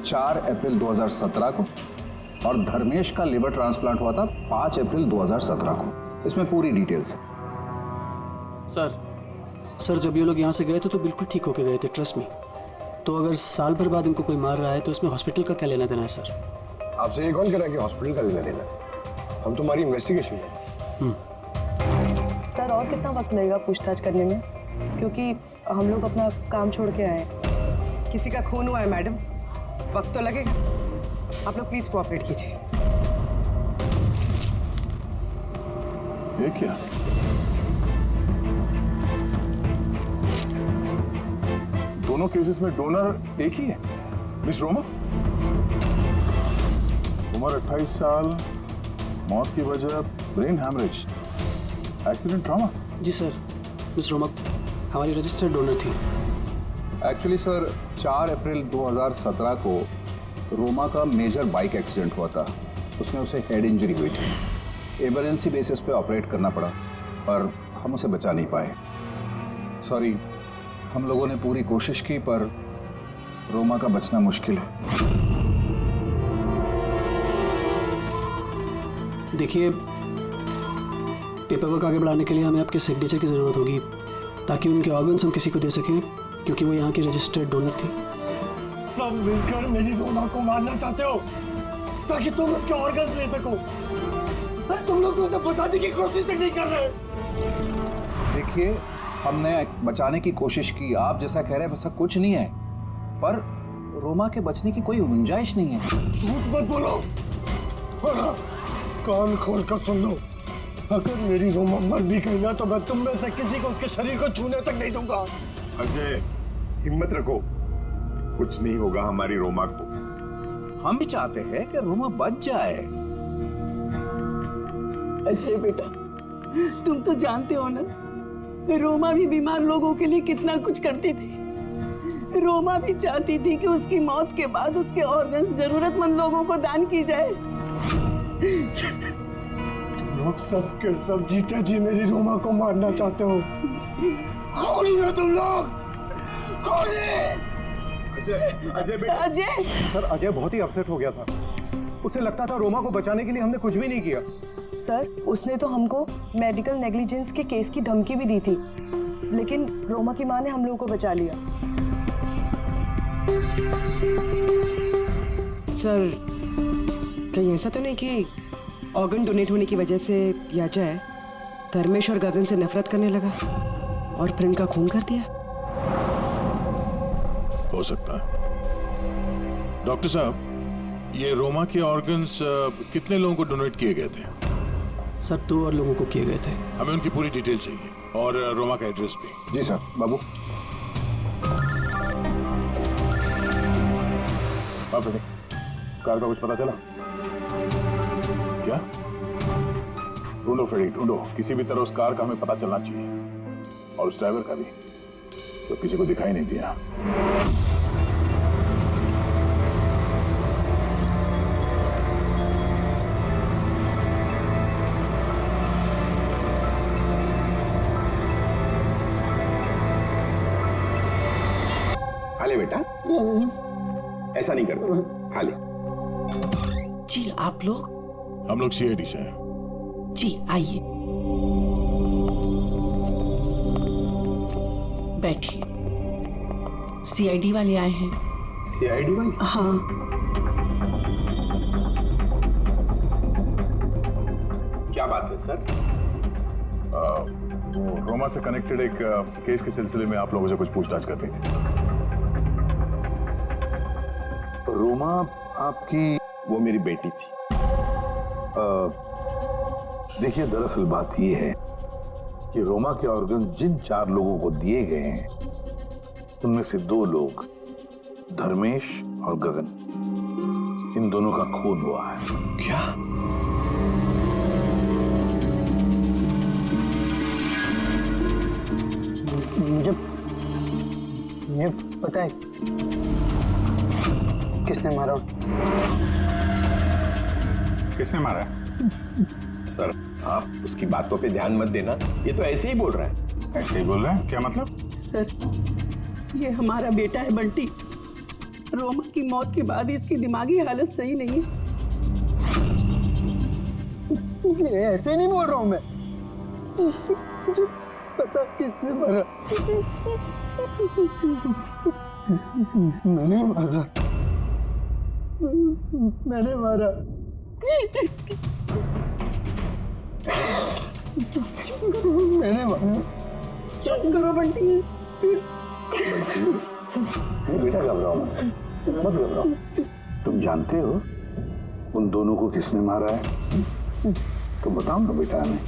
4 अप्रैल 2017 को और धर्मेश का लिवर ट्रांसप्लांट हुआ था 5 अप्रैल 2017 को। इसमें पूरी डिटेल्स। सर जब ये लोग यहाँ से गए थे तो बिल्कुल ठीक होके गए थे, ट्रस्ट मी। तो अगर साल भर बाद इनको कोई मार रहा है तो इसमें हॉस्पिटल का क्या लेना देना है सर? आपसे ये कौन कह रहा है कि हॉस्पिटल का लेना देना? हम तुम्हारी इन्वेस्टिगेशन में। सर और कितना वक्त लगेगा पूछताछ करने में, क्योंकि हम लोग अपना काम छोड़ के आए। किसी का खून हुआ है मैडम, वक्त तो लगेगा। आप लोग प्लीज कोऑपरेट कीजिए। ये क्या? दोनों केसेस में डोनर एक ही है, मिस रोमा। उम्र 28 साल, मौत की वजह ब्रेन हैमरेज, एक्सीडेंट ट्रॉमा। जी सर, मिस रोमा हमारी रजिस्टर्ड डोनर थी। एक्चुअली सर 4 अप्रैल 2017 को रोमा का मेजर बाइक एक्सीडेंट हुआ था। उसमें उसे हेड इंजरी हुई थी। इमरजेंसी बेसिस पे ऑपरेट करना पड़ा पर हम उसे बचा नहीं पाए। सॉरी, हम लोगों ने पूरी कोशिश की पर रोमा का बचना मुश्किल है। देखिए, पेपर वर्क आगे बढ़ाने के लिए हमें आपके सिग्नेचर की ज़रूरत होगी ताकि उनके ऑर्गन्स हम किसी को दे सकें, क्योंकि वो यहाँ की रजिस्टर्ड डोनर थी। सब मिलकर मेरी रोमा को मारना चाहते हो ताकि तुम उसके ऑर्गन्स ले सको। अरे तुम लोग तो उसे बचाने की कोशिश तक नहीं कर रहे। देखिए, हमने बचाने की कोशिश की, आप जैसा कह रहे हैं वैसा कुछ नहीं है, पर रोमा के बचने की कोई गुंजाइश नहीं है। झूठ मत बोलो और हाँ, कान खोल कर सुन लो। अगर मेरी रोमा मर भी गई ना तो मैं तुम में से किसी को उसके शरीर को छूने तक नहीं दूंगा। अजय, हिम्मत रखो, कुछ नहीं होगा हमारी रोमा को। हम भी चाहते हैं कि रोमा बच जाए। अजय बेटा, तुम तो जानते हो ना, रोमा भी बीमार लोगों के लिए कितना कुछ करती थी। रोमा भी चाहती थी कि उसकी मौत के बाद उसके ऑर्गन्स जरूरतमंद लोगों को दान की जाए। तुम लोग सब के सब जीते जी मेरी रोमा को मारना चाहते हो। कौन हो तुम लोग? कौन है? अजय बेटा। अजय सर, अजय बहुत ही अपसेट हो गया था। उसे लगता था रोमा को बचाने के लिए हमने कुछ भी नहीं किया। सर उसने तो हमको मेडिकल नेग्लिजेंस के केस की धमकी भी दी थी, लेकिन रोमा की माँ ने हम लोगों को बचा लिया। सर कहीं ऐसा तो नहीं कि ऑर्गन डोनेट होने की वजह से याजय धर्मेश और गगन से नफरत करने लगा और फिर इनका खून कर दिया? हो सकता है। डॉक्टर साहब, ये रोमा के ऑर्गन्स कितने लोगों को डोनेट किए गए थे? सर 2 और लोगों को किए गए थे। हमें उनकी पूरी डिटेल चाहिए और रोमा का एड्रेस भी। जी सर। बाबू, आप बताइए, कार का कुछ पता चला क्या? ढूंढो फ्रेडी, ढूंढो। किसी भी तरह उस कार का हमें पता चलना चाहिए और उस ड्राइवर का भी, तो किसी को दिखाई नहीं दिया। खा ले बेटा, ऐसा नहीं करते, खा ले। जी आप लोग? हम लोग सीआईडी से हैं। जी आइए, बैठिए। सीआईडी वाले आए हैं। सीआईडी वाले? हाँ। क्या बात है सर? वो रोमा से कनेक्टेड एक केस के सिलसिले में आप लोगों से कुछ पूछताछ करनी थी। रोमा आपकी? वो मेरी बेटी थी। देखिए, दरअसल बात ये है कि रोमा के ऑर्गन जिन 4 लोगों को दिए गए हैं उनमें से 2 लोग, धर्मेश और गगन, इन दोनों का खून हुआ है। क्या? मुझे पता है किसने मारा। किसने मारा? सर आप उसकी बातों पे ध्यान मत देना, ये तो ऐसे ही बोल रहा है। ऐसे ही बोल रहे हैं? क्या मतलब? सर ये हमारा बेटा है बंटी, रोमा की मौत के बाद इसकी दिमागी हालत सही नहीं है। ऐसे नहीं बोल रहा हूँ मैं। मुझे पता किसने मारा। मैंने मारा। मैंने मारा। मैंने मारा। चुप करो बंटी। बेटा घबराओ मत घबराओ। तुम जानते हो उन दोनों को किसने मारा है? तो बताओ ना बेटा हमें।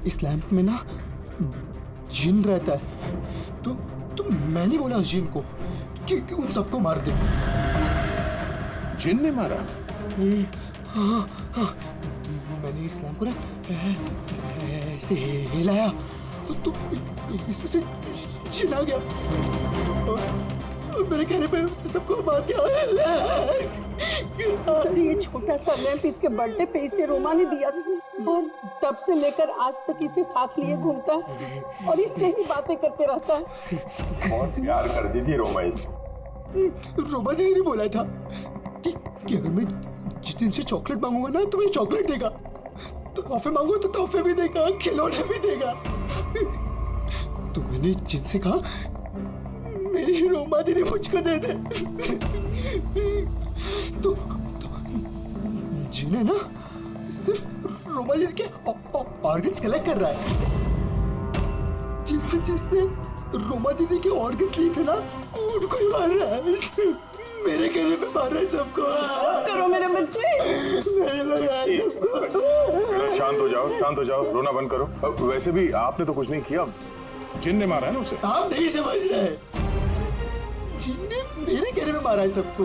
इस लैंप में ना जिन रहता है। तो मैंने बोला उस जिन को कि उन सबको मार दे। जिन ने मारा? हाँ, मैंने इस लैंप को ना ऐसे हिलाया तो इसमें से जिन आ गया और मेरे कहने पे उसने सबको मार दिया। सर ये छोटा सा लैंप इसके बर्थडे पे इसे रोमा ने दिया था और तब से लेकर आज तक इसे साथ लिए घूमता है और इससे ही बातें करते रहता है। बहुत प्यार करती थी रोमा इसको। रोमा दीदी ने बोला था कि अगर मैं जिन से चॉकलेट मांगूंगा ना तो मुझे चॉकलेट देगा, तो तोहफे मांगूंगा तो तोहफे भी देगा, खिलौने भी देगा। तो मैंने जिनसे कहा मेरी रोमा दीदी मुझको दे दे। तो जिन्हें ना सिर्फ रोमा दीदी के ऑर्गन्स कलेक्ट कर रहा है। जिसने रोमा दीदी के ऑर्गन्स लिए थे ना उनको ही मार रहा है। मेरे कहने पे मार रहा है सबको। चुप करो मेरे बच्चे। शांत हो जाओ, रोना बंद करो। वैसे भी आपने तो कुछ नहीं किया, जिन ने मारा है ना उसे। आप नहीं समझ रहे। जिन ने मेरे कहने पे मारा है सबको।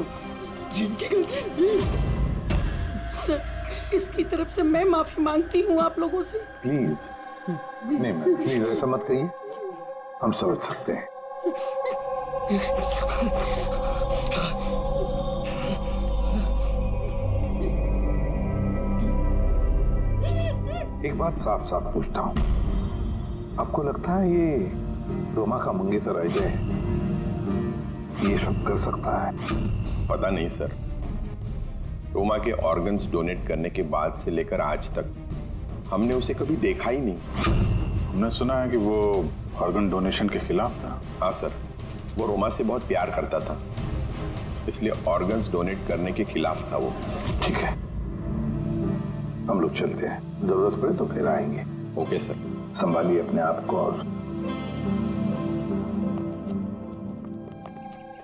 जिनकी गलती। सर इसकी तरफ से मैं माफी मांगती हूँ आप लोगों से। प्लीज नहीं मैम, प्लीज ऐसा मत कहिए, हम समझ सकते हैं। एक बात साफ साफ पूछता हूँ, आपको लगता है ये रोमा का मंगेतर अजय ये सब कर सकता है? पता नहीं सर। रोमा के ऑर्गन्स डोनेट करने के बाद से लेकर आज तक हमने उसे कभी देखा ही नहीं। हमने सुना है कि वो ऑर्गन डोनेशन के खिलाफ था। हाँ सर, वो रोमा से बहुत प्यार करता था, इसलिए ऑर्गन्स डोनेट करने के खिलाफ था वो। ठीक है, हम लोग चलते हैं, जरूरत पड़े तो फिर आएंगे। Okay sir. संभालिए अपने आप को। और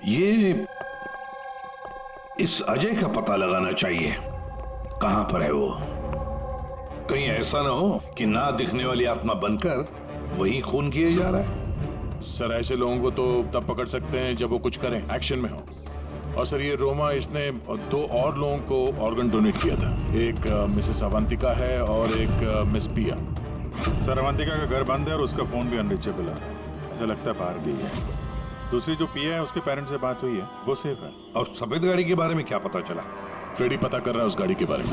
ये इस अजय का पता लगाना चाहिए, कहां पर है वो। कहीं ऐसा ना हो कि ना दिखने वाली आत्मा बनकर वही खून किए जा रहा है। सर ऐसे लोगों को तो तब पकड़ सकते हैं जब वो कुछ करें, एक्शन में हो। और सर ये रोमा, इसने 2 और लोगों को ऑर्गन डोनेट किया था। एक मिसेस अवंतिका है और एक मिस पिया। सर अवंतिका का घर बंद है और उसका फोन भी अनरीचेबल है, ऐसा लगता है बाहर गई है। दूसरी जो पिया है उसके पेरेंट्स से बात हुई है, वो सेफ है। और सफेद गाड़ी के बारे में क्या पता चला? फ्रेडी पता कर रहा है उस गाड़ी के बारे में।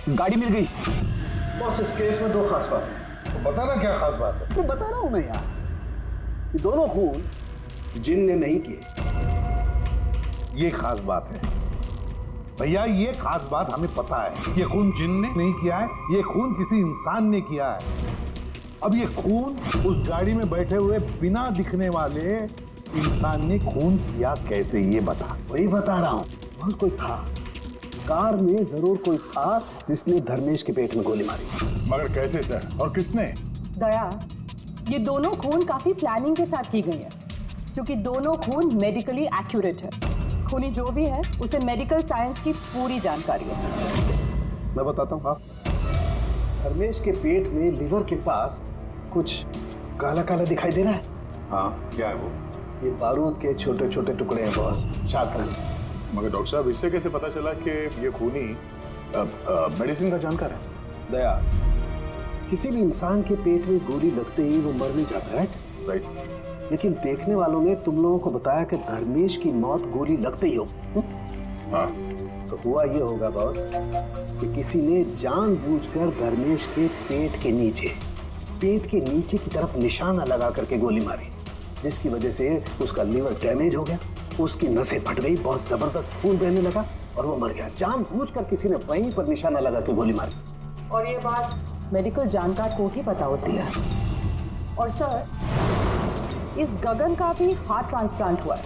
गाड़ी मिल गई। बॉस इस केस में 2 खास बात है। तो बताना क्या खास बात है? तो बता रहा हूं मैं यार, ये दोनों खून जिन ने नहीं किए। ये खास बात है भैया, ये खास बात हमें पता है। ये खून जिन ने नहीं किया है, ये खून किसी इंसान ने किया है। अब ये खून उस गाड़ी में बैठे हुए बिना दिखने वाले इंसान ने खून किया कैसे, ये बता। वही बता रहा हूं, वहां कोई था, कार में जरूर कोई था जिसने धर्मेश के पेट में गोली मारी। मगर कैसे सर, और किसने? दया, ये दोनों खून काफी प्लानिंग के साथ की गई है, क्योंकि दोनों खून मेडिकली एक्यूरेट है। खूनी जो भी है उसे मेडिकल साइंस की पूरी जानकारी है। मैं बताता हूँ। हाँ, धर्मेश के पेट में लिवर के पास कुछ काला काला दिखाई दे रहा है? हाँ, क्या है वो? ये बारूद के छोटे छोटे टुकड़े हैं बॉस, शाकल। मगर डॉक्टर साहब, इससे कैसे पता चला कि ये खूनी मेडिसिन का जानकार है? दया, किसी भी इंसान के पेट में गोली लगते ही वो मर नहीं जाता है, राइट? लेकिन देखने वालों ने तुम लोगों को बताया कि धर्मेश की मौत गोली लगते ही हो। हाँ। तो हुआ ये होगा बॉस कि किसी ने जानबूझकर धर्मेश के पेट के नीचे की तरफ निशाना लगा करके गोली मारी, जिसकी वजह से उसका लीवर डैमेज हो गया, उसकी नसें फट गई, बहुत जबरदस्त खून बहने लगा और वो मर गया। जानबूझकर किसी ने वहीं पर निशाना लगा के गोली मारी। और ये बात मेडिकल जानकार को ही पता होती है। और सर, इस गगन का भी हार्ट ट्रांसप्लांट हुआ है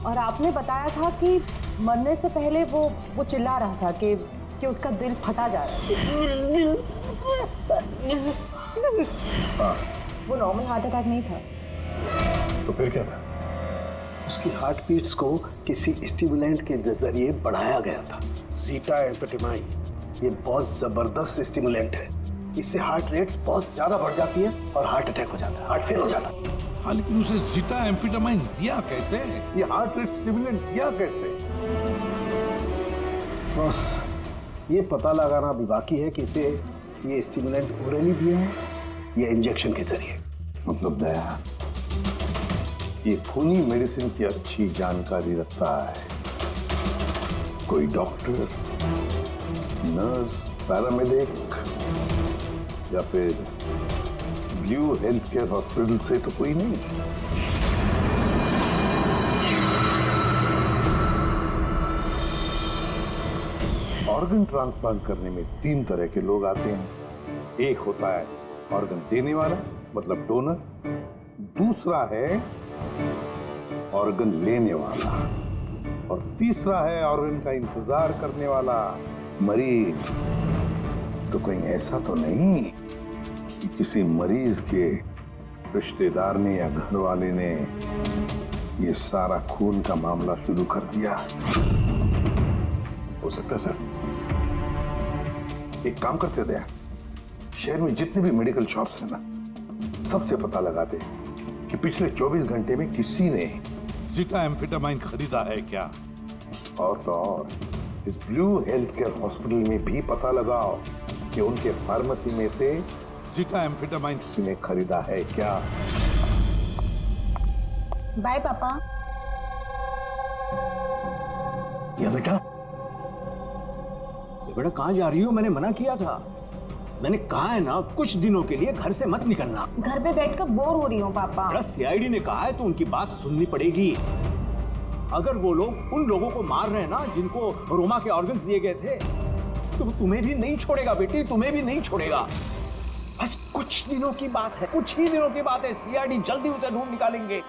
और आपने बताया था कि मरने से पहले वो चिल्ला रहा था कि उसका दिल फटा जा रहा है। वो नॉर्मल हार्ट अटैक नहीं था। तो फिर क्या था? उसकी हार्ट बीट्स को किसी स्टिमुलेंट के जरिए बढ़ाया गया था, जीटा एम्फेटामाइन। ये बहुत जबरदस्त स्टिमुलेंट है, इससे हार्ट रेट्स बहुत ज्यादा बढ़ जाती है और हार्ट अटैक हो जाता है, हार्ट फेल हो जाता है। हाँ, लेकिन उसे जीटा एम्फेटामाइन दिया कैसे? ये हार्ट रेट स्टिमुलेंट दिया कैसे? बस ये पता लगाना भी बाकी है कि इसे ये स्टिमुलेंट ओरली दिया है या इंजेक्शन के जरिए। मतलब दया, ये खूनी मेडिसिन की अच्छी जानकारी रखता है कोई डॉक्टर, नर्स, पैरामेडिक या फिर ब्लू हेल्थ केयर हॉस्पिटल से तो कोई नहीं। ऑर्गन ट्रांसप्लांट करने में 3 तरह के लोग आते हैं। एक होता है ऑर्गन देने वाला, मतलब डोनर। दूसरा है ऑर्गन लेने वाला और तीसरा है ऑर्गन का इंतजार करने वाला, मरीज। तो कहीं ऐसा तो नहीं कि किसी मरीज के रिश्तेदार ने या घर वाले ने ये सारा खून का मामला शुरू कर दिया? हो सकता है सर। एक काम करते थे, शहर में जितने भी मेडिकल शॉप्स हैं ना, सबसे पता लगाते कि पिछले 24 घंटे में किसी ने जीटा एम्फेटामाइन खरीदा है क्या? और तो और इस ब्लू हेल्थ केयर हॉस्पिटल में भी पता लगाओ कि उनके फार्मेसी में से जीटा एम्फेटामाइन ने खरीदा है क्या। बाय पापा। या बेटा कहाँ जा रही हो? मैंने मना किया था। मैंने कहा है ना, कुछ दिनों के लिए घर से मत निकलना। घर पे बैठकर बोर हो रही हूँ पापा। सीआईडी ने कहा है तो उनकी बात सुननी पड़ेगी। अगर वो लोग उन लोगों को मार रहे हैं ना जिनको रोमा के ऑर्गन्स दिए गए थे, तो तुम्हें भी नहीं छोड़ेगा बेटी, तुम्हें भी नहीं छोड़ेगा। बस कुछ दिनों की बात है, कुछ ही दिनों की बात है। सीआईडी जल्दी उसे ढूंढ निकालेंगे।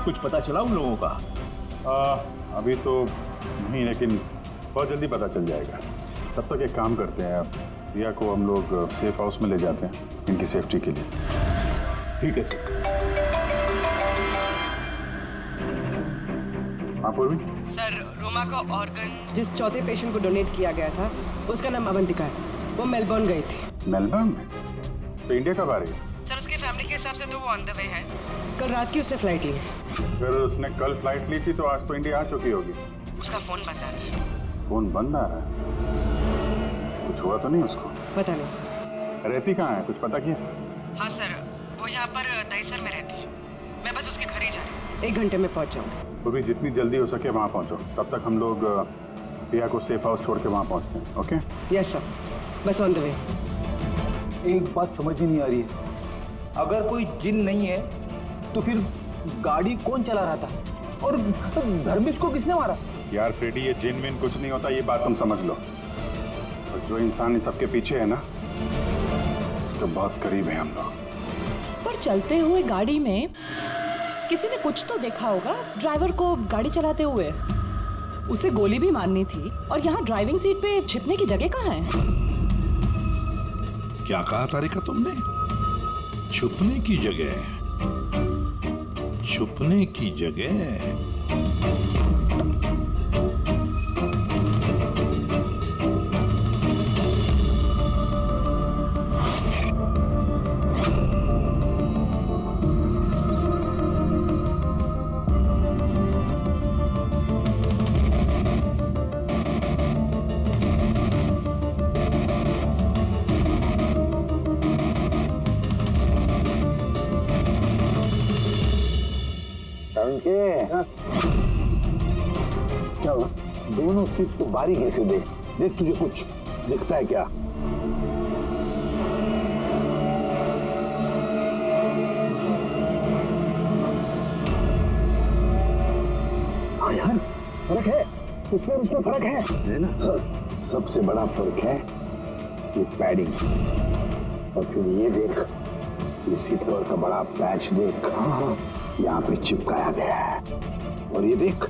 कुछ पता चला उन लोगों का? अभी तो नहीं, लेकिन बहुत जल्दी पता चल जाएगा। तब तक एक काम करते हैं, रिया को हम लोग सेफ हाउस में ले जाते हैं इनकी सेफ्टी के लिए। ठीक है सर। हाँ पूर्वी। सर, रोमा का ऑर्गन जिस चौथे पेशेंट को डोनेट किया गया था, उसका नाम अवंतिका है। वो मेलबर्न गई थी। मेलबर्न में? तो इंडिया कब आ रही है? सर, उसकी फैमिली के हिसाब से तो वो ऑन द वे है। कल रात की उसने फ्लाइट ली है। फिर उसने कल फ्लाइट ली थी तो आज तो इंडिया आ चुकी होगी। उसका फोन बंद आ रहा है। फोन बंद आ रहा है? कुछ हुआ तो नहीं उसको? पता नहीं सर। रहती कहाँ है, कुछ पता किया? हाँ सर, वो यहाँ पर दहीसर में रहती है। मैं बस उसके घर ही जा रही हूँ। 1 घंटे में पहुँच जाऊँगी। तो भी जितनी जल्दी हो सके वहाँ पहुँचो। तब तक हम लोग रिया को सेफ हाउस छोड़ के वहाँ पहुँचते हैं। ओके? यस सर, बस ऑन द वे। एक बात समझ ही नहीं आ रही है, अगर कोई जिन नहीं है तो फिर गाड़ी कौन चला रहा था और धर्मेश को किसने मारा? यार फ्रेडी, ये जिन विन कुछ नहीं होता, ये बात तुम समझ लो। और जो इंसान इन सबके पीछे है ना, तो बहुत करीब है हम लोग। पर चलते हुए गाड़ी में किसी ने कुछ तो देखा होगा ड्राइवर को गाड़ी चलाते हुए। उसे गोली भी मारनी थी और यहाँ ड्राइविंग सीट पे छिपने की जगह कहाँ है? क्या कहा तारिका तुमने? छुपने की जगह? छुपने की जगह। क्या हुआ? दोनों सीट को बारीकी से देख, देख तुझे कुछ दिखता है क्या? हाँ यार, फर्क है, उसमें फर्क है ना? सबसे बड़ा फर्क है ये पैडिंग। और फिर ये देख, ये सीट कवर का बड़ा पैच देख, यहाँ पे चिपकाया गया है। और ये देख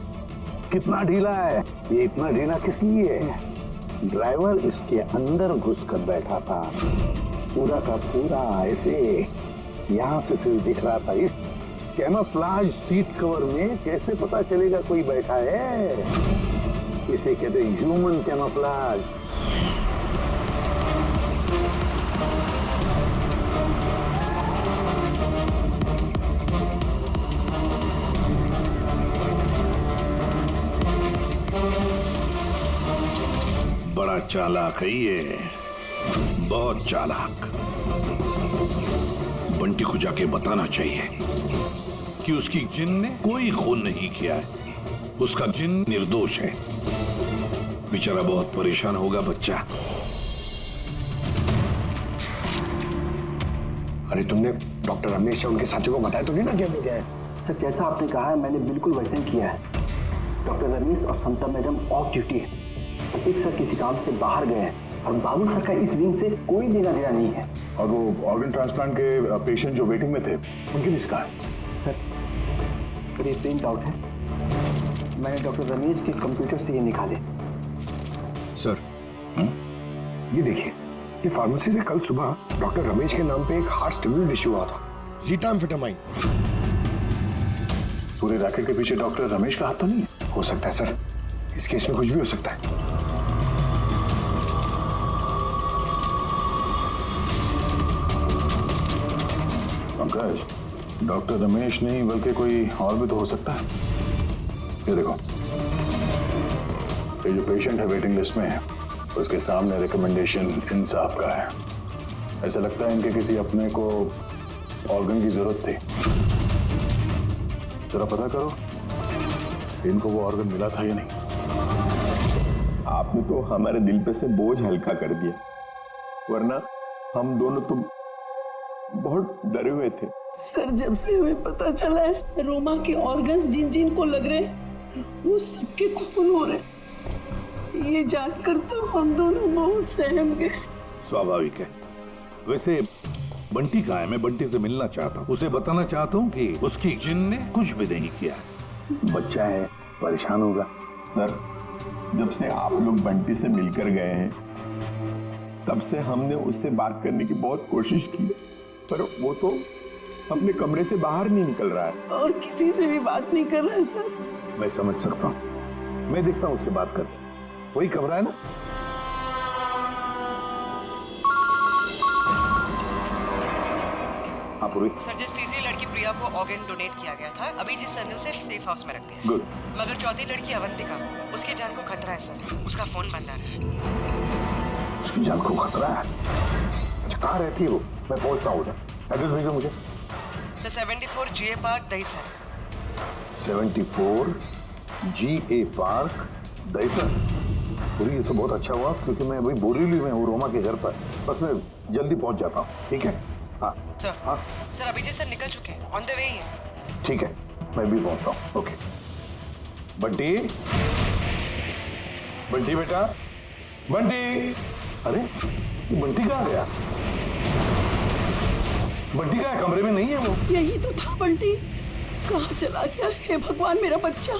कितना ढीला है। ये इतना ढीला किस लिए है? ड्राइवर इसके अंदर घुसकर बैठा था, पूरा का पूरा ऐसे यहाँ से सिर्फ दिख रहा था। इस कैमोफ्लेज सीट कवर में कैसे पता चलेगा कोई बैठा है? इसे कहते हैं ह्यूमन कैमोफ्लेज। बड़ा चालाक है ये, बहुत चालाक। बंटी को जाके बताना चाहिए कि उसकी जिन ने कोई खून नहीं किया है, उसका जिन निर्दोष है। बेचारा बहुत परेशान होगा बच्चा। अरे तुमने डॉक्टर रमेश या उनके साथियों को बताया तो नहीं ना कि हमने क्या है? सर जैसा आपने कहा है मैंने बिल्कुल वैसे ही किया है। डॉक्टर रमेश और समता मैडम ऑफ ड्यूटी है। प्रतीक सर किसी काम से बाहर गए हैं और बाबू सर का इस विंग से कोई लेना देना नहीं है। और वो ऑर्गन ट्रांसप्लांट के पेशेंट जो वेटिंग में थे, उनकी लिस्ट कहाँ है? सर ये प्रिंट आउट है, मैंने डॉक्टर रमेश के कंप्यूटर से ये निकाले। सर ये देखिए, ये फार्मेसी से कल सुबह डॉक्टर रमेश के नाम पे एक हार्ट स्टिमुलेंट इश्यू हुआ था, जीटा एम्फेटामाइन। पूरे रैकेट के पीछे डॉक्टर रमेश का हाथ तो नहीं है? हो सकता है सर, इस केस में कुछ भी हो सकता है। पंकज, डॉक्टर रमेश नहीं बल्कि कोई और भी तो हो सकता है। ये देखो, ये जो पेशेंट है वेटिंग लिस्ट में है, उसके सामने रिकमेंडेशन इंसाफ का है। ऐसा लगता है इनके किसी अपने को ऑर्गन की जरूरत थी। जरा पता करो इनको वो ऑर्गन मिला था या नहीं। आपने तो हमारे दिल पे से बोझ हल्का कर दिया, वरना हम दोनों तो बहुत डरे हुए थे। सर जब से हमें पता चला है रोमा के ऑर्गन्स जिन जिन को लग रहे हैं वो सबके खून हो रहे हैं, ये जानकर तो हम दोनों बहुत सहम गए। स्वाभाविक है। वैसे बंटी कहाँ है? मैं बंटी से मिलना चाहता हूँ, उसे बताना चाहता हूँ कि उसकी जिन ने कुछ भी नहीं किया। बच्चा है, परेशान होगा। सर जब से आप लोग बंटी से मिलकर गए हैं तब से हमने उससे बात करने की बहुत कोशिश की, पर वो तो अपने कमरे से बाहर नहीं निकल रहा है और किसी से भी बात नहीं कर रहा है। सर मैं समझ सकता हूँ, मैं देखता हूँ उससे बात करके। वही कमरा है ना? हाँ पूरी। सर जिस तीसरी लड़की प्रिया को ऑर्गन डोनेट किया गया था, अभी जिस सर ने उसे सेफ हाउस में रख दिया। गुड। मगर चौथी लड़की अवंतिका, उसकी जान को खतरा है सर, उसका फोन बंद आ रहा है। उसकी जान को खतरा है? अच्छा कहाँ रहती है वो? मैं पहुंचता हूँ उधर, एड्रेस भेजो मुझे। Sir 74 GA park Dahisar. 74 GA park Dahisar. पूरी ये तो बहुत अच्छा हुआ क्योंकि मैं अभी बोरीवली में हूँ रोमा के घर पर, बस मैं जल्दी पहुंच जाता हूँ। ठीक है? हाँ सर। हाँ सर अभिजीत सर निकल चुके हैं, ऑन द वे ही है। ठीक है, मैं भी पहुंचता हूँ। ओके। बंटी, बंटी बेटा, बंटी। अरे ये बंटी कहाँ गया? बंटी का कमरे में नहीं है वो? यही तो था बंटी, कहाँ चला गया? हे भगवान मेरा बच्चा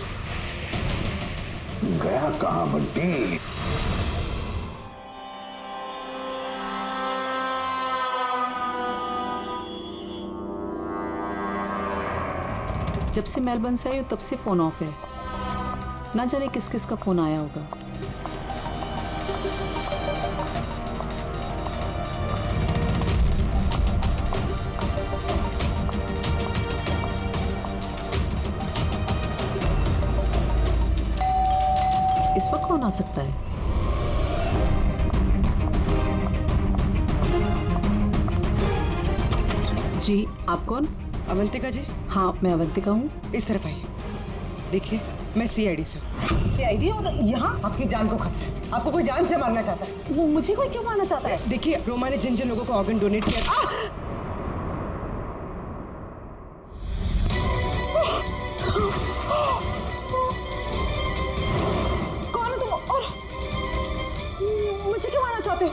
गया कहाँ बंटी? जब से मेलबर्न से आई हो तब से फोन ऑफ है। ना जाने किस किस का फोन आया होगा। इस वक्त कौन आ सकता है? जी, आप कौन? अवंतिका जी। हाँ, मैं अवंतिका हूँ। इस तरफ आइए। देखिए, मैं सीआईडी से हूँ। सीआईडी? और यहाँ आपकी जान को खतरा है। आपको कोई जान से मारना चाहता है। वो मुझे कोई क्यों मारना चाहता है? देखिए, रोमा ने जिन जिन लोगों को ऑर्गन डोनेट किया। कौन हो तुम और मुझे क्यों मारना चाहते हो?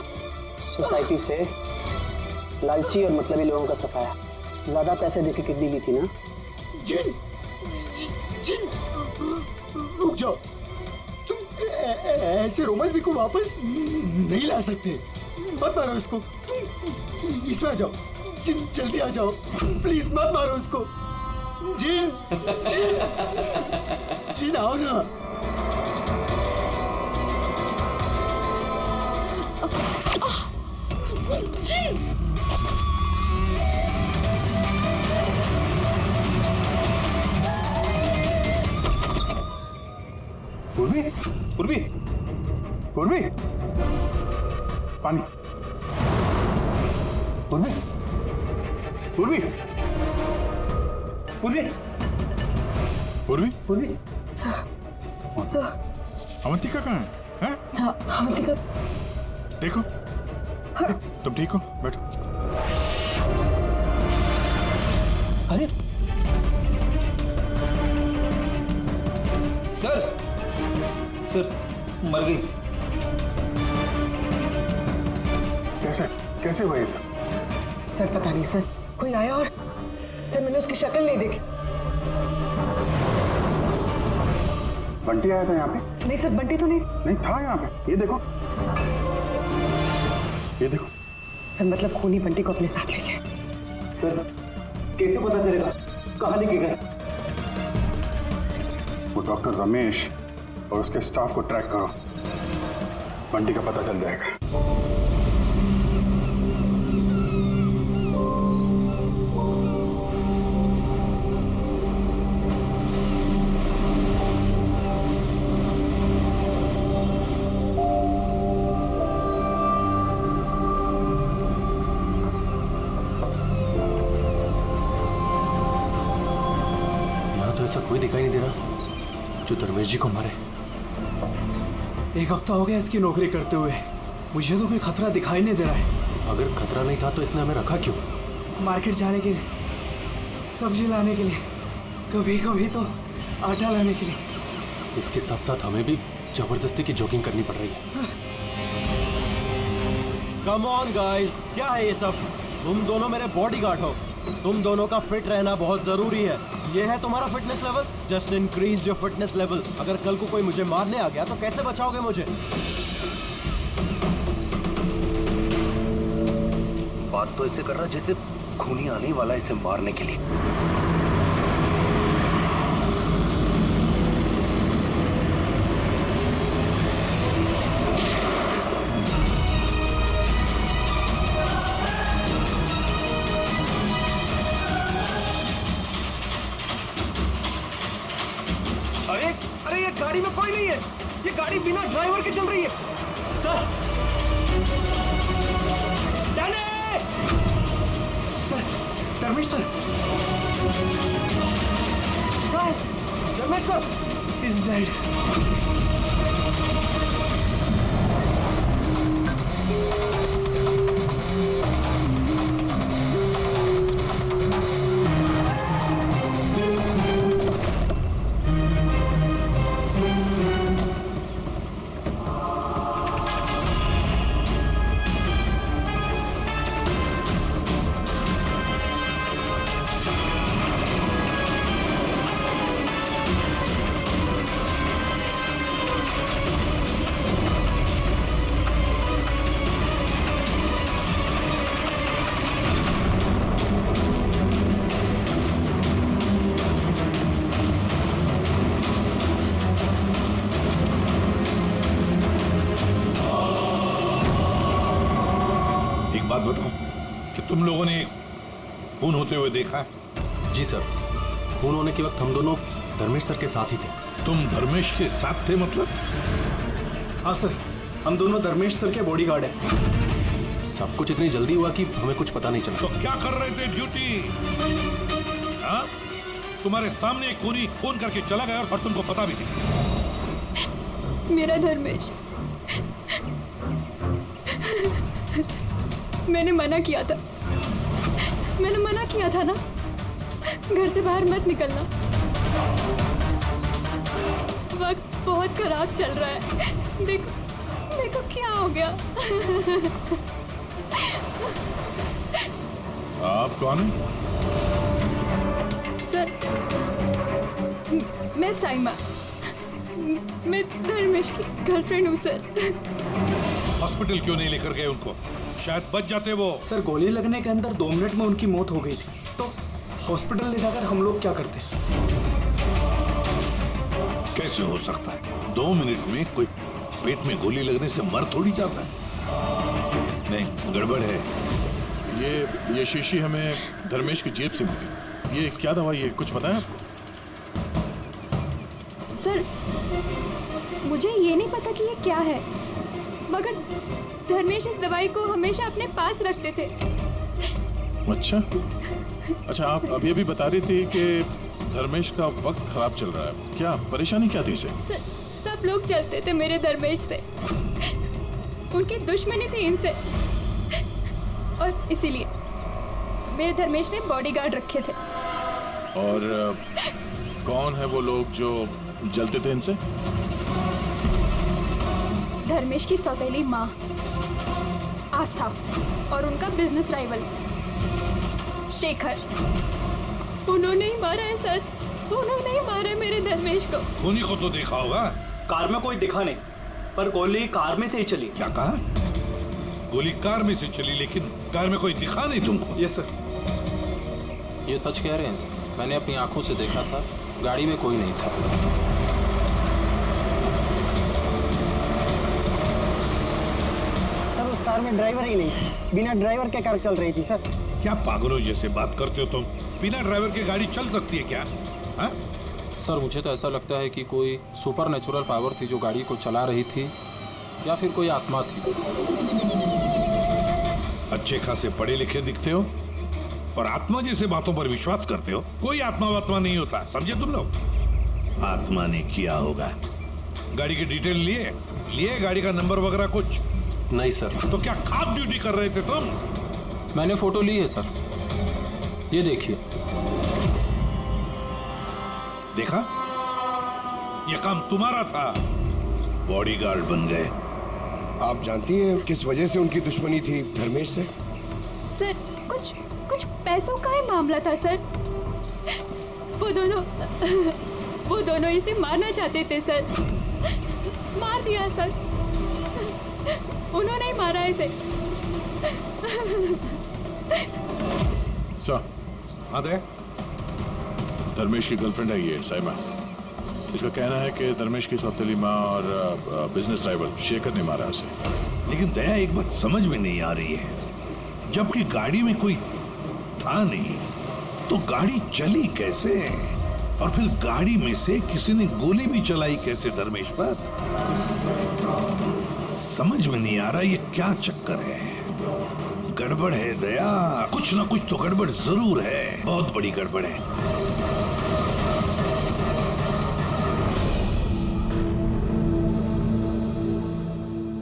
सोसाइटी से लालची और मतलबी लोगों का सफाया। ज्यादा पैसे देके किडनी ली थी ना? जिन, जिन, रुक जाओ। तुम ऐसे रोमा जी को वापस नहीं ला सकते। मत मारो इसको। तुम इसमें आ जाओ। जिन, जल्दी आ जाओ। प्लीज मत मारो उसको। जिन, जिन, जिन आओ ना। जिन। पूर्वी, पूर्वी, पूर्वी, पानी। पूर्वी, पूर्वी, पूर्वी, पूर्वी, पूर्वी। सर, अवंतिका कहाँ है? हैं? अवंतिका। देखो, तुम ठीक हो? बैठो। अरे सर, सर मर गई। कैसे कैसे हुआ ये सब? सर पता नहीं सर, कोई आया और सर मैंने उसकी शक्ल नहीं देखी। बंटी आया था यहाँ पे? नहीं सर, बंटी तो नहीं था यहाँ पे। ये देखो, ये देखो। सर मतलब खूनी बंटी को अपने साथ ले गए। सर कैसे पता चलेगा कहाँ लेके गए? वो डॉक्टर रमेश और उसके स्टाफ को ट्रैक करो, बंटी का पता चल जाएगा। ऐसा कोई दिखाई नहीं दे रहा जो धर्मेश जी को मारे। एक हफ्ता हो गया इसकी नौकरी करते हुए, मुझे तो कोई खतरा दिखाई नहीं दे रहा है। अगर खतरा नहीं था तो इसने हमें रखा क्यों? मार्केट जाने के लिए, सब्जी लाने के लिए, कभी कभी तो आटा लाने के लिए। इसके साथ साथ हमें भी जबरदस्ती की जॉगिंग करनी पड़ रही है। कम ऑन गाइस, क्या है ये सब? तुम दोनों मेरे बॉडीगार्ड हो, तुम दोनों का फिट रहना बहुत जरूरी है। ये है तुम्हारा fitness level? Just increase your fitness level. अगर कल को कोई मुझे मारने आ गया तो कैसे बचाओगे मुझे? बात तो ऐसे कर रहा जैसे खूनी आने वाला इसे मारने के लिए। अरे ये गाड़ी में कोई नहीं है, ये गाड़ी बिना ड्राइवर के चल रही है। Sir, sir, Dharmesh sir, sir, Dharmesh sir is dead. तुम लोगों ने खून होते हुए देखा है? जी सर, खून होने के वक्त हम दोनों धर्मेश सर के साथ ही थे। तुम धर्मेश के साथ थे मतलब? हाँ सर, हम दोनों धर्मेश सर के बॉडीगार्ड हैं। सब कुछ इतनी जल्दी हुआ कि हमें कुछ पता नहीं चला। तो क्या कर रहे थे ड्यूटी? हाँ? तुम्हारे सामने एक खूनी खून करके चला गया और तुमको पता भी नहीं। मेरा धर्मेश, मैंने मना किया था ना, घर से बाहर मत निकलना। वक्त बहुत खराब चल रहा है। देखो क्या हो गया। आप कौन हैं? सर, मैं साइमा, मैं धर्मेश की गर्लफ्रेंड हूँ सर। हॉस्पिटल क्यों नहीं लेकर गए उनको? शायद बच जाते वो। सर, गोली लगने के अंदर 2 मिनट में उनकी मौत हो गई थी, तो हॉस्पिटल ले जाकर हम लोग क्या करते? कैसे हो सकता है? 2 मिनट में कोई पेट में गोली लगने से मर थोड़ी जाता है। नहीं, गड़बड़ है। ये शीशी हमें धर्मेश की जेब से मिली। ये क्या दवाई है, कुछ पता है आपको? सर, मुझे ये नहीं पता कि ये क्या है, मगर धर्मेश इस दवाई को हमेशा अपने पास रखते थे। अच्छा, आप अब ये भी बता रही थी कि धर्मेश का वक्त खराब चल रहा है। क्या परेशानी क्या थी इसे? सब लोग चलते थे मेरे धर्मेश से, उनकी दुश्मनी थी इनसे, और इसीलिए मेरे धर्मेश ने बॉडीगार्ड रखे थे। और कौन है वो लोग जो जलते थे इनसे? धर्मेश की सौतेली माँ आस्था और उनका बिजनेस राइवल शेखर। उन्होंने ही मारा है सर, उन्होंने ही मारा है मेरे धर्मेश को। खूनी को तो देखा होगा। कार में कोई दिखा नहीं, पर गोली कार में से ही चली। क्या कहा? गोली कार में से चली, लेकिन कार में कोई दिखा नहीं तुमको? Yes sir. ये सच कह रहे हैं सर, मैंने अपनी आंखों से देखा था, गाड़ी में कोई नहीं था। सर, उस कार में ड्राइवर ही नहीं, बिना ड्राइवर के कार चल रही थी सर। क्या पागलों जैसे बात करते हो तुम? बिना ड्राइवर के गाड़ी चल सकती है क्या? हा? सर, मुझे तो ऐसा लगता है कि कोई सुपर नेचुरल पावर थी जो गाड़ी को चला रही थी, या फिर कोई आत्मा थी। अच्छे खासे पढ़े लिखे दिखते हो और आत्मा जैसे बातों पर विश्वास करते हो। कोई आत्मा वात्मा नहीं होता, समझे तुम लोग? आत्मा ने किया होगा। गाड़ी की डिटेल लिए गाड़ी का नंबर वगैरह कुछ? नहीं सर। तो क्या खास ड्यूटी कर रहे थे तुम? मैंने फोटो ली है सर, ये देखिए। देखा, ये काम तुम्हारा था, बॉडीगार्ड बन गए। आप जानती हैं किस वजह से उनकी दुश्मनी थी धर्मेश से? सर, कुछ पैसों का ही मामला था सर। वो दोनों इसे मारना चाहते थे सर। मार दिया सर, उन्होंने ही मारा इसे। सर, हाँ दे। धर्मेश की गर्लफ्रेंड है ये साइमा। इसका कहना है कि धर्मेश की सौतेली माँ और बिजनेस राइवल शेखर ने मारा उसे। लेकिन दया, एक बात समझ में नहीं आ रही है, जबकि गाड़ी में कोई था नहीं तो गाड़ी चली कैसे? और फिर गाड़ी में से किसी ने गोली भी चलाई कैसे धर्मेश पर? समझ में नहीं आ रहा ये क्या चक्कर है। गड़बड़ है दया, कुछ ना कुछ तो गड़बड़ जरूर है, बहुत बड़ी गड़बड़ है।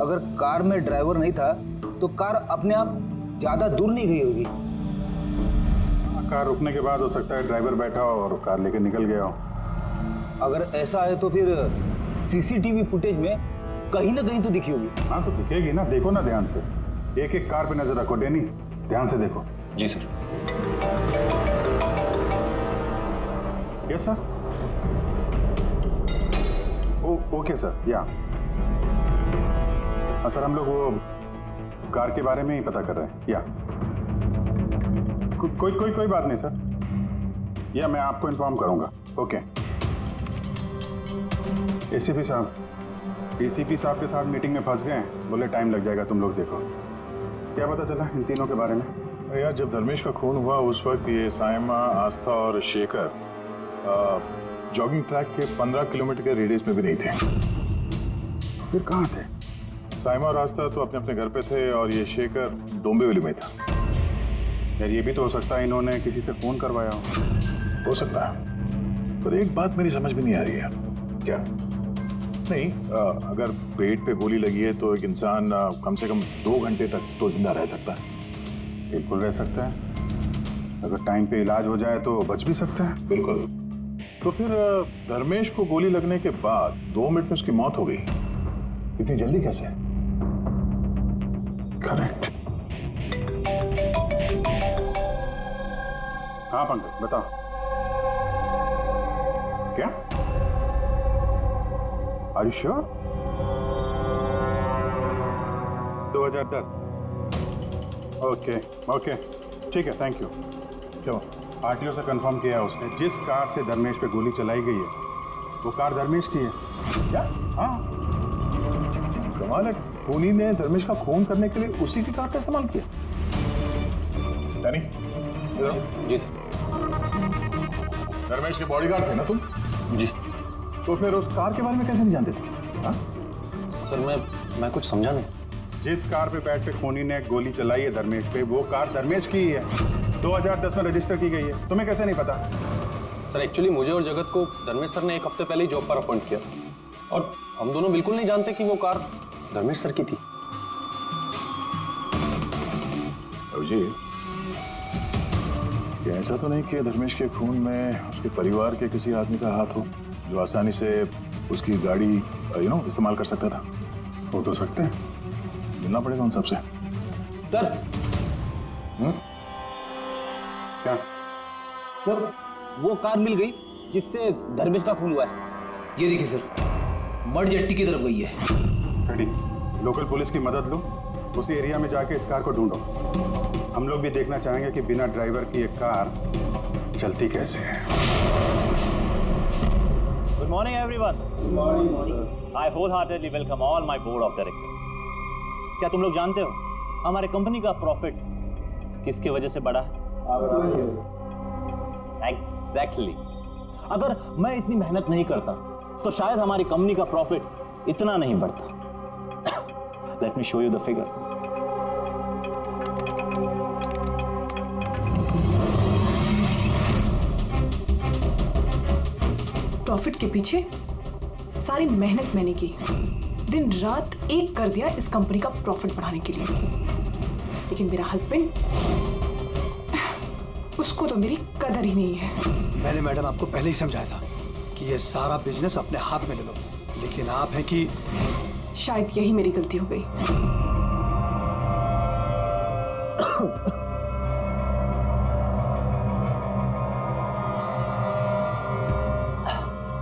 अगर कार में ड्राइवर नहीं था तो कार अपने आप ज्यादा दूर नहीं गई होगी। कार रुकने के बाद हो सकता है ड्राइवर बैठा हो और कार लेके निकल गया हो। अगर ऐसा है तो फिर सीसीटीवी फुटेज में कहीं ना कहीं तो दिखी होगी। हाँ तो दिखेगी ना, देखो ना ध्यान से, एक एक कार पे नजर रखो। डैनी, ध्यान से देखो। जी sir. Yes sir. Okay sir, yeah sir, हम लोग वो कार के बारे में ही पता कर रहे हैं। या कोई बात नहीं सर, या मैं आपको इन्फॉर्म करूंगा। ओके। एसीपी साहब, डीसीपी साहब के साथ मीटिंग में फंस गए, बोले टाइम लग जाएगा, तुम लोग देखो। क्या पता चला इन तीनों के बारे में? यार जब धर्मेश का खून हुआ उस वक्त ये साइमा, आस्था और शेखर जॉगिंग ट्रैक के 15 किलोमीटर के रेडियस में भी नहीं थे। फिर कहाँ थे? साइमा और आस्था तो अपने अपने घर पे थे और ये शेखर डोंबिवली में था। यार ये भी तो हो सकता है इन्होंने किसी से फोन करवाया हो सकता है, पर एक बात मेरी समझ में नहीं आ रही है। क्या? नहीं, अगर पेट पे गोली लगी है तो एक इंसान कम से कम 2 घंटे तक तो जिंदा रह सकता है। बिल्कुल रह सकता है, अगर टाइम पे इलाज हो जाए तो बच भी सकता है। बिल्कुल। तो फिर धर्मेश को गोली लगने के बाद 2 मिनट में उसकी मौत हो गई, इतनी जल्दी कैसे? करेक्ट। हाँ पंकज बताओ। क्या? Are you sure? 2010। Okay okay ठीक है, थैंक यू। क्यों? आरटीओ से कंफर्म किया है उसने, जिस कार से धर्मेश पे गोली चलाई गई है वो कार धर्मेश की है। क्या? हाँ, कमाल है, खूनी ने धर्मेश का खून करने के लिए उसी की कार का इस्तेमाल किया। यानी जी सर। धर्मेश के बॉडीगार्ड थे ना तुम? जी। तो फिर उस कार के बारे में कैसे नहीं जानते थे? हाँ? सर मैं कुछ समझा नहीं। जिस कार पे बैठ के खूनी ने गोली चलाई है धर्मेश पे, वो कार धर्मेश की ही है, 2010 में रजिस्टर की गई है। तुम्हें कैसे नहीं पता? सर एक्चुअली मुझे और जगत को धर्मेश सर ने 1 हफ्ते पहले ही जॉब पर अपॉइंट किया और हम दोनों बिल्कुल नहीं जानते कि वो कार धर्मेश सर की थी। अभिजीत, क्या ऐसा तो नहीं कि धर्मेश के खून में उसके परिवार के किसी आदमी का हाथ हो जो आसानी से उसकी गाड़ी इस्तेमाल कर सकता था? हो तो सकते हैं, मिलना पड़ेगा उन सबसे। सर। क्या? सर वो कार मिल गई जिससे धर्मेश का खून हुआ है। ये देखिए सर, मड जट्टी की तरफ गई है। रेडी, लोकल पुलिस की मदद लो, उसी एरिया में जाके इस कार को ढूंढो। हम लोग भी देखना चाहेंगे कि बिना ड्राइवर की एक कार चलती कैसे है। Good morning, everyone. Good morning. I wholeheartedly welcome all my board of directors. क्या तुम लोग जानते हो हमारे कंपनी का प्रॉफिट किसकी वजह से बढ़ा है? Exactly. अगर मैं इतनी मेहनत नहीं करता तो शायद हमारी कंपनी का प्रॉफिट इतना नहीं बढ़ता। Let me show you the figures. Profit के पीछे सारी मेहनत मैंने की, दिन रात एक कर दिया इस कंपनी का प्रॉफिट बढ़ाने के लिए। लेकिन मेरा हस्बैंड, उसको तो मेरी कदर ही नहीं है। मैंने मैडम आपको पहले ही समझाया था कि ये सारा बिजनेस अपने हाथ में ले लो, लेकिन आप हैं कि शायद यही मेरी गलती हो गई।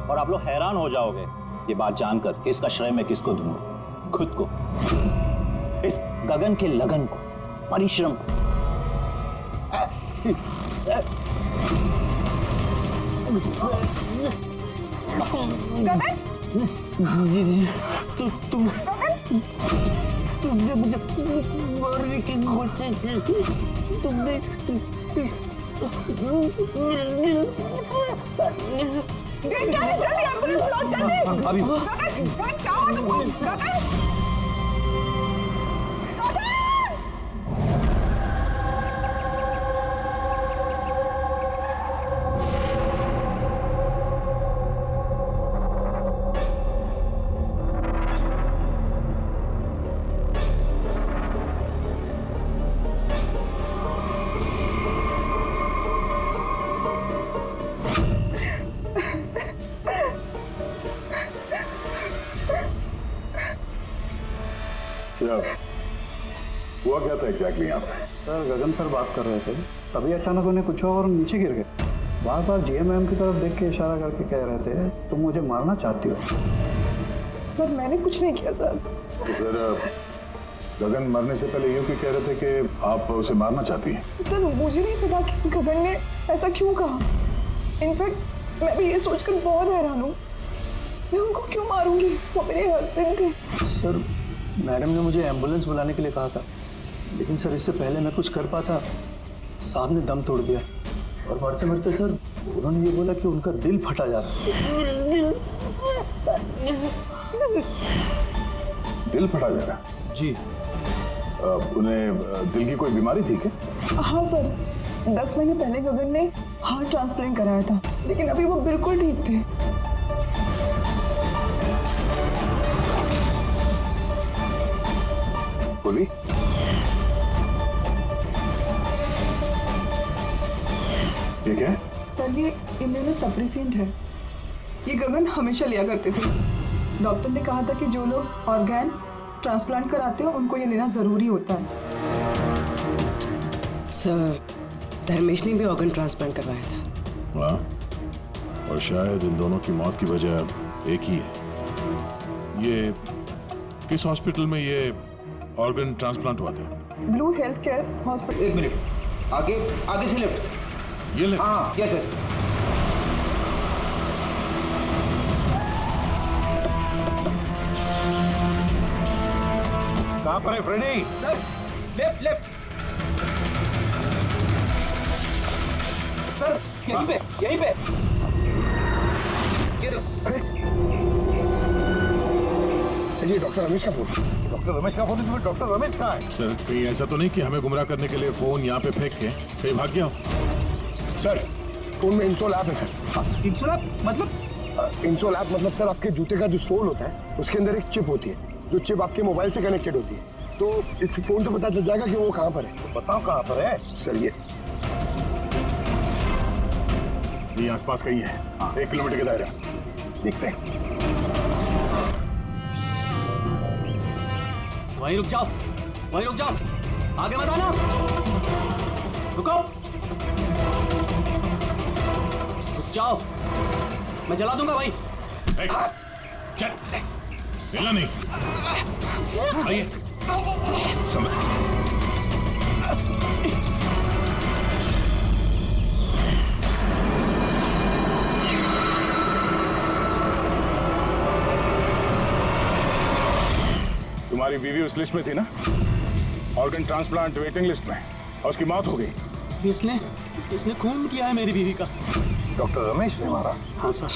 और आप लोग हैरान हो जाओगे ये बात जानकर कि इसका श्रेय मैं किसको दूंगा। खुद को, इस गगन के लगन को, परिश्रम को। जी तुमने मुझे मारने की कोशिश की। तुमने क्या है? जल्दी एम्बुलेंस बुलाओ, जल्दी। अभी क्या हुआ तुमको? गगन! हुआ क्या था एग्जैक्टली यहाँ पे? सर गगन सर बात कर रहे थे, तभी अचानक उन्हें कुछ हुआ और नीचे गिर गए। बार बार जीएम मैम की तरफ देख के इशारा करके कह रहे थे तुम मुझे मारना चाहती हो। सर मैंने कुछ नहीं किया सर। तो फिर गगन मरने से पहले यूं क्यों कह रहे थे कि आप उसे मारना चाहती हैं? सर मुझे नहीं पता कि गगन ने ऐसा क्यों कहा। इनफैक्ट मैं भी ये सोचकर बहुत हैरान हूँ, मैं उनको क्यों मारूंगी, वो मेरे हस्बैंड थे। सर मैडम ने मुझे एम्बुलेंस बुलाने के लिए कहा था, लेकिन सर इससे पहले मैं कुछ कर पाता साहब ने दम तोड़ दिया और मरते मरते सर उन्होंने ये बोला कि उनका दिल फटा जा रहा है। दिल फटा जा रहा? जी। उन्हें दिल की कोई बीमारी थी क्या? हाँ सर, 10 महीने पहले गगन ने हार्ट ट्रांसप्लांट कराया था, लेकिन अभी वो बिल्कुल ठीक थे। बोली? ये क्या है? सर ये इम्यूनोसप्रेसेंट है। ये गगन हमेशा लिया करते थे। डॉक्टर ने कहा था कि जो लोग ऑर्गन ट्रांसप्लांट कराते हो उनको ये लेना जरूरी होता है। सर, धर्मेश ने भी ऑर्गन ट्रांसप्लांट करवाया था। वाह, और शायद इन दोनों की मौत की वजह एक ही है। ये किस हॉस्पिटल में ये ऑर्गन ट्रांसप्लांट हुआ था? Blue health care hospital. 1 minute, आगे से लेफ्ट। ये ले। हाँ, यस सर। कहाँ पर है फ्रेडी? Left left. सर यहीं पे। ये दो। सर ये डॉक्टर रमेश का फोन। डॉक्टर रमेश का फोन है? डॉक्टर रमेश कहाँ है? सर कहीं ऐसा तो नहीं कि हमें गुमराह करने के लिए फोन यहाँ पे फेंक के कहीं भाग गया हो? सर फोन में इंसोल ऐप है सर। इंसोल ऐप मतलब? इंसोल ऐप मतलब सर आपके जूते का जो सोल होता है उसके अंदर एक चिप होती है, जो चिप आपके मोबाइल से कनेक्टेड होती है। तो इस फोन से पता चल जाएगा कि वो कहाँ पर है। तो बताओ कहाँ पर है? सर ये आसपास कहीं है। 1 किलोमीटर के दायरा देखते हैं। वहीं रुक जाओ, आगे मत आना। रुको, रुक जाओ, मैं जला दूंगा भाई। चल, हिला नहीं। आइए, समझ। तुम्हारी बीवी उस लिस्ट में थी ना, ऑर्गन ट्रांसप्लांट वेटिंग लिस्ट में, और उसकी मौत हो गई। इसने खून किया है मेरी बीवी का। डॉक्टर रमेश ने मारा? हाँ सर।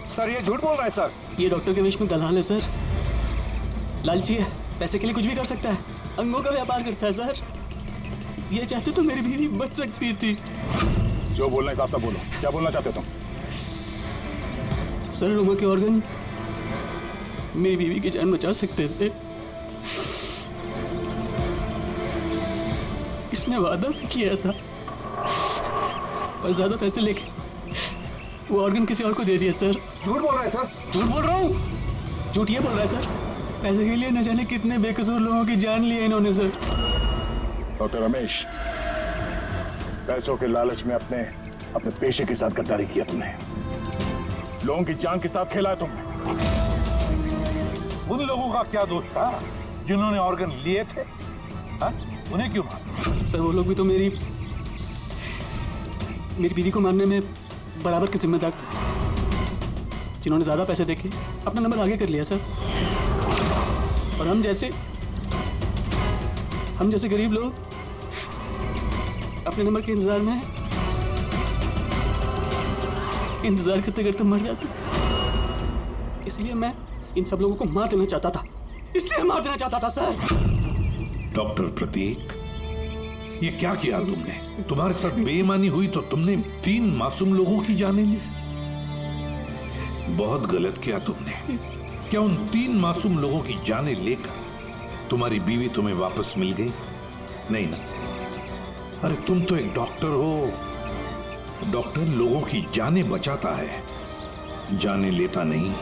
सर ये झूठ बोल रहा है सर। ये डॉक्टर के वेश में दलाल है सर, लालची है, पैसे के लिए कुछ भी कर सकता है, अंगों का व्यापार करता है सर। ये चाहते तो मेरी बीवी बच सकती थी। जो बोलना है साफ साफ बोलो, क्या बोलना चाहते हो तुम? सर रोमा के ऑर्गन मेरी बीवी की जान बचा सकते थे। इसने वादा भी किया था, पर ज्यादा पैसे लेके वो ऑर्गन किसी और को दे दिया सर। झूठ बोल रहा है सर। झूठ बोल रहा हूँ, झूठ ये बोल रहा है सर। पैसे के लिए न जाने कितने बेकसूर लोगों की जान ली है इन्होंने सर। डॉक्टर रमेश, पैसों के लालच में अपने पेशे के साथ गद्दारी किया तुमने, लोगों की जान के साथ खेला है तुमने। उन लोगों का क्या दोष था जिन्होंने ऑर्गन लिए थे? हा? उन्हें क्यों मारा? सर वो लोग भी तो मेरी बीवी को मारने में बराबर के जिम्मेदार थे, जिन्होंने ज्यादा पैसे देके अपना नंबर आगे कर लिया सर। और हम जैसे गरीब लोग अपने नंबर के इंतजार करते करते मर जाते। इसलिए मैं इन सब लोगों को मार देना चाहता था सर। डॉक्टर प्रतीक, ये क्या किया तुमने? तुम्हारे साथ बेईमानी हुई तो तुमने 3 मासूम लोगों की जानें ली। बहुत गलत किया तुमने। क्या उन 3 मासूम लोगों की जानें लेकर तुम्हारी बीवी तुम्हें वापस मिल गई? नहीं ना। अरे तुम तो एक डॉक्टर हो। डॉक्टर लोगों की जानें बचाता है, जानें लेता नहीं।